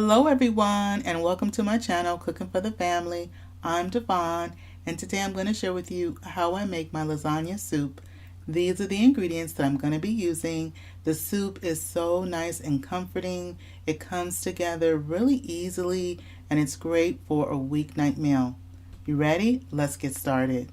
Hello everyone and welcome to my channel Cooking for the Family. I'm Dyvonne and today I'm going to share with you how I make my lasagna soup. These are the ingredients that I'm going to be using. The soup is so nice and comforting. It comes together really easily and it's great for a weeknight meal. You ready? Let's get started.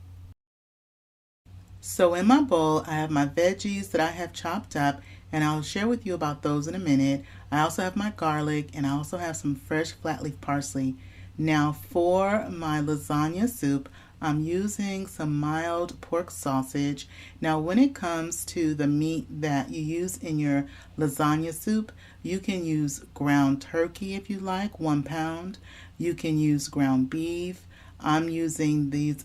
So in my bowl I have my veggies that I have chopped up and I'll share with you about those in a minute. I also have my garlic and I also have some fresh flat leaf parsley. Now for my lasagna soup, I'm using some mild pork sausage. Now when it comes to the meat that you use in your lasagna soup, you can use ground turkey if you like, 1 pound. You can use ground beef. I'm using these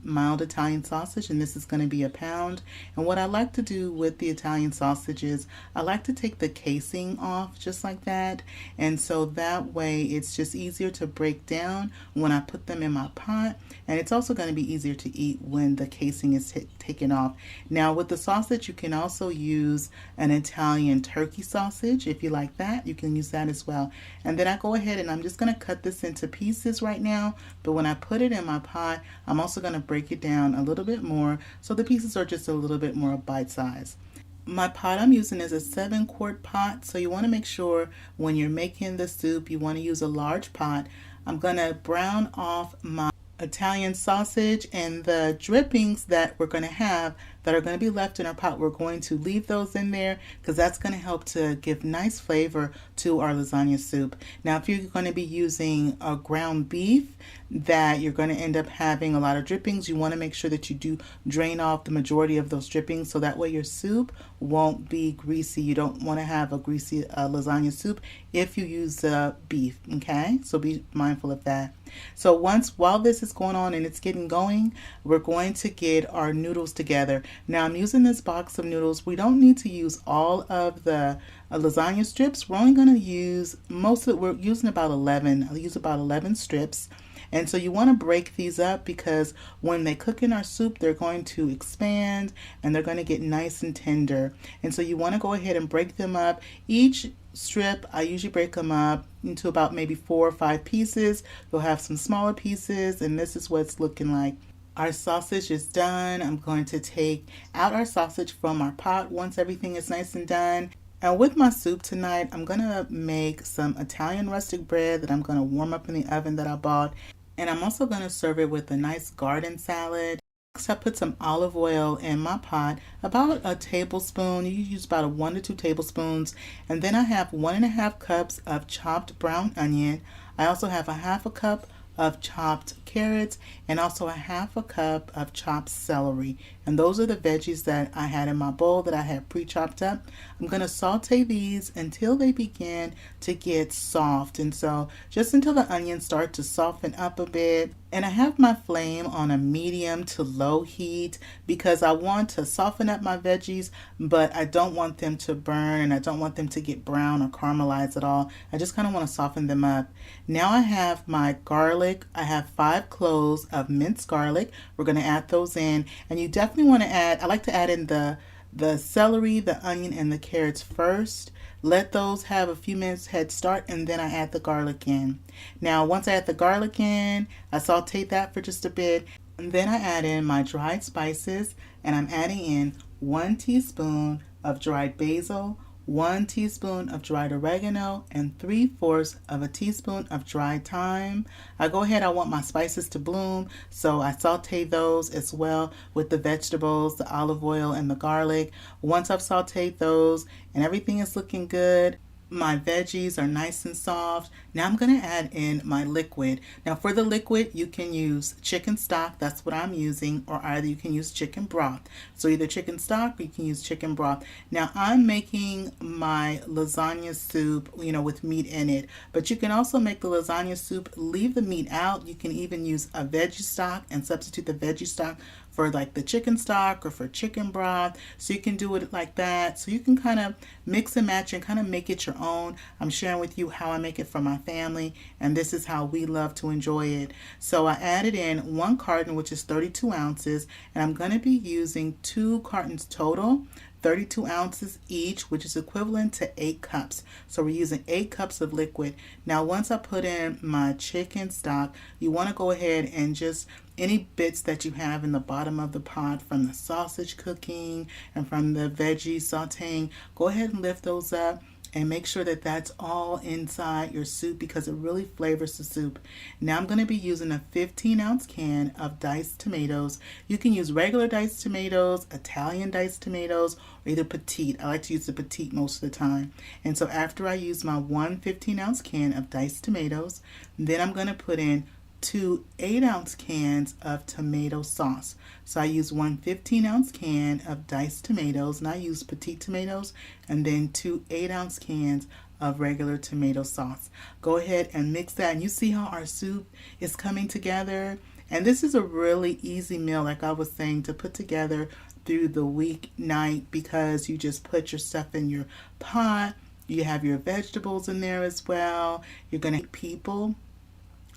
mild Italian sausage and this is going to be 1 pound. And what I like to do with the Italian sausage is I like to take the casing off just like that, and so that way it's just easier to break down when I put them in my pot, and it's also going to be easier to eat when the casing is taken off. Now with the sausage you can also use an Italian turkey sausage. If you like that, you can use that as well. And then I go ahead and I'm just going to cut this into pieces right now, but when I put it in my pot, I'm also going to break it down a little bit more so the pieces are just a little bit more bite size. My pot I'm using is a 7-quart pot, so you want to make sure when you're making the soup you want to use a large pot. I'm going to brown off my Italian sausage, and the drippings that we're going to have that are going to be left in our pot, we're going to leave those in there because that's going to help to give nice flavor to our lasagna soup. Now if you're going to be using a ground beef that you're going to end up having a lot of drippings, you want to make sure that you do drain off the majority of those drippings so that way your soup won't be greasy. You don't want to have a greasy lasagna soup if you use beef, okay? So be mindful of that. So while this is going on and it's getting going, we're going to get our noodles together. Now I'm using this box of noodles. We don't need to use all of the lasagna strips. We're only going to use most of it. We're using about 11. I'll use about 11 strips. And so you want to break these up because when they cook in our soup, they're going to expand and they're going to get nice and tender. And so you want to go ahead and break them up. Each strip, I usually break them up into about maybe 4 or 5 pieces. You'll have some smaller pieces, and this is what it's looking like. Our sausage is done. I'm going to take out our sausage from our pot once everything is nice and done. And with my soup tonight, I'm going to make some Italian rustic bread that I'm going to warm up in the oven that I bought. And I'm also going to serve it with a nice garden salad. Next, I put some olive oil in my pot, about a tablespoon. You use about 1 to 2 tablespoons. And then I have 1.5 cups of chopped brown onion. I also have a 1/2 cup of chopped carrots and also a 1/2 cup of chopped celery. And those are the veggies that I had in my bowl that I had pre-chopped up. I'm going to saute these until they begin to get soft, and so just until the onions start to soften up a bit. And I have my flame on a medium to low heat because I want to soften up my veggies, but I don't want them to burn and I don't want them to get brown or caramelize at all. I just kind of want to soften them up. Now I have my garlic. I have 5 cloves of minced garlic. We're going to add those in, and you definitely want to add, I like to add in the celery, the onion, and the carrots first. Let those have a few minutes head start, and then I add the garlic in. Now once I add the garlic in, I saute that for just a bit, and then I add in my dried spices, and I'm adding in 1 teaspoon of dried basil, 1 teaspoon of dried oregano, and 3/4 of a teaspoon of dried thyme. I go ahead, I want my spices to bloom, so I saute those as well with the vegetables, the olive oil, and the garlic. Once I've sauteed those and everything is looking good, my veggies are nice and soft. Now I'm going to add in my liquid. Now for the liquid, you can use chicken stock. That's what I'm using, or either you can use chicken broth. So either chicken stock or you can use chicken broth. Now I'm making my lasagna soup, with meat in it, but you can also make the lasagna soup, leave the meat out. You can even use a veggie stock and substitute the veggie stock for like the chicken stock or for chicken broth. So you can do it like that. So you can kind of mix and match and kind of make it your own. I'm sharing with you how I make it for my family, and this is how we love to enjoy it. So I added in 1 carton, which is 32 ounces, and I'm going to be using 2 cartons total, 32 ounces each, which is equivalent to 8 cups. So we're using 8 cups of liquid. Now, once I put in my chicken stock, you want to go ahead and just any bits that you have in the bottom of the pot from the sausage cooking and from the veggies sauteing, go ahead and lift those up and make sure that that's all inside your soup because it really flavors the soup. Now I'm going to be using a 15-ounce can of diced tomatoes. You can use regular diced tomatoes, Italian diced tomatoes, or either Petite. I like to use the Petite most of the time. And so after I use my 1 15-ounce can of diced tomatoes, then I'm going to put in 2 8-ounce cans of tomato sauce. So I use 1 15-ounce can of diced tomatoes, and I use Petite tomatoes, and then 2 8-ounce cans of regular tomato sauce. Go ahead and mix that, and you see how our soup is coming together. And this is a really easy meal, like I was saying, to put together through the weeknight because you just put your stuff in your pot. You have your vegetables in there as well. You're going to eat people.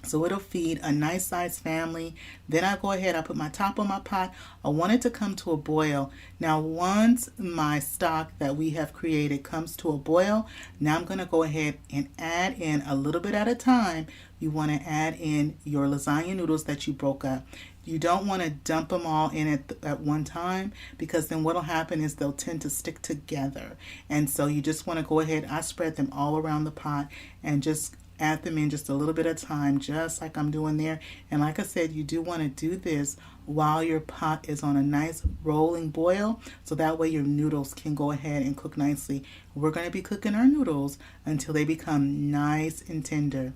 So it'll feed a nice sized family. Then I go ahead, I put my top on my pot. I want it to come to a boil. Now once my stock that we have created comes to a boil, now I'm going to go ahead and add in a little bit at a time. You want to add in your lasagna noodles that you broke up. You don't want to dump them all in at one time because then what'll happen is they'll tend to stick together. And so you just want to go ahead, I spread them all around the pot and just add them in just a little bit of time, just like I'm doing there. And like I said, you do want to do this while your pot is on a nice rolling boil, so that way your noodles can go ahead and cook nicely. We're going to be cooking our noodles until they become nice and tender.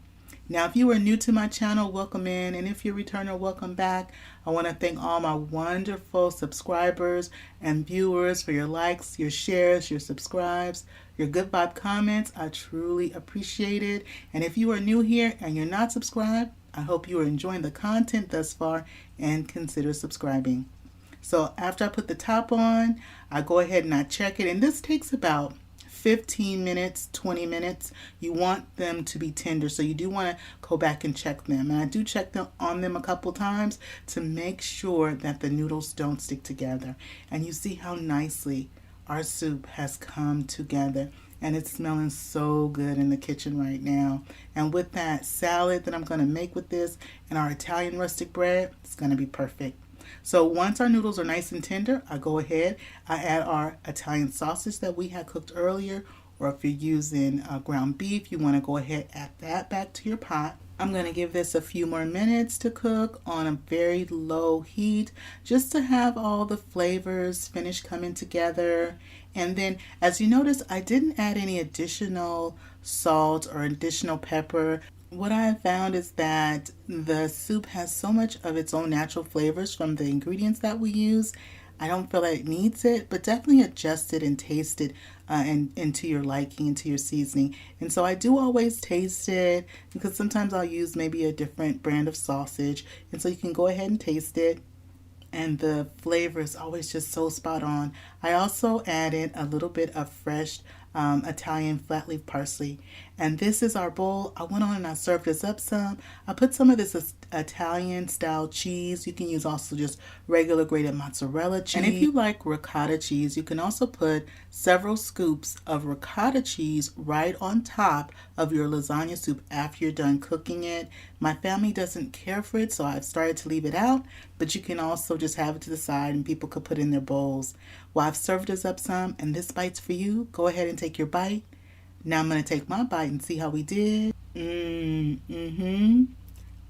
Now, if you are new to my channel, welcome in, and if you're a returner, welcome back. I want to thank all my wonderful subscribers and viewers for your likes, your shares, your subscribes, your good vibe comments. I truly appreciate it. And if you are new here and you're not subscribed, I hope you are enjoying the content thus far and consider subscribing. So after I put the top on, I go ahead and I check it, and this takes about 15 minutes, 20 minutes. You want them to be tender, so you do want to go back and check them. And I do check them on them a couple times to make sure that the noodles don't stick together. And you see how nicely our soup has come together. And it's smelling so good in the kitchen right now. And with that salad that I'm going to make with this and our Italian rustic bread, it's going to be perfect. So once our noodles are nice and tender, I go ahead, I add our Italian sausage that we had cooked earlier, or if you're using ground beef, you want to go ahead, add that back to your pot. I'm going to give this a few more minutes to cook on a very low heat, just to have all the flavors finish coming together. And then, as you notice, I didn't add any additional salt or additional pepper. What I have found is that the soup has so much of its own natural flavors from the ingredients that we use. I don't feel like it needs it, but definitely adjust it and taste it into your liking, into your seasoning. And so I do always taste it because sometimes I'll use maybe a different brand of sausage. And so you can go ahead and taste it. And the flavor is always just so spot on. I also added a little bit of fresh Italian flat leaf parsley. And this is our bowl. I went on and I served this up some. I put some of this Italian style cheese. You can use also just regular grated mozzarella cheese. And if you like ricotta cheese, you can also put several scoops of ricotta cheese right on top of your lasagna soup after you're done cooking it. My family doesn't care for it, so I've started to leave it out, but you can also just have it to the side and people could put it in their bowls. Well, I've served this up some, and this bite's for you. Go ahead and take your bite. Now I'm going to take my bite and see how we did.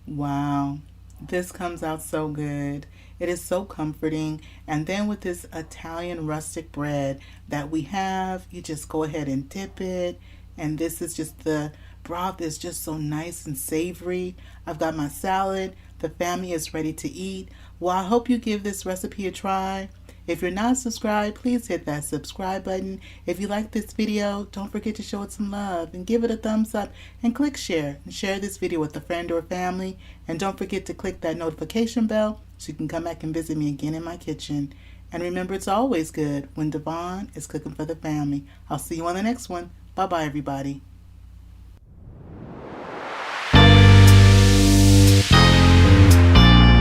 Wow. This comes out so good. It is so comforting. And then with this Italian rustic bread that we have, you just go ahead and dip it. And this is just the broth is just so nice and savory. I've got my salad. The family is ready to eat. Well, I hope you give this recipe a try. If you're not subscribed, please hit that subscribe button. If you like this video, don't forget to show it some love and give it a thumbs up and click share. And share this video with a friend or family. And don't forget to click that notification bell so you can come back and visit me again in my kitchen. And remember, it's always good when Dyvonne is cooking for the family. I'll see you on the next one. Bye-bye, everybody.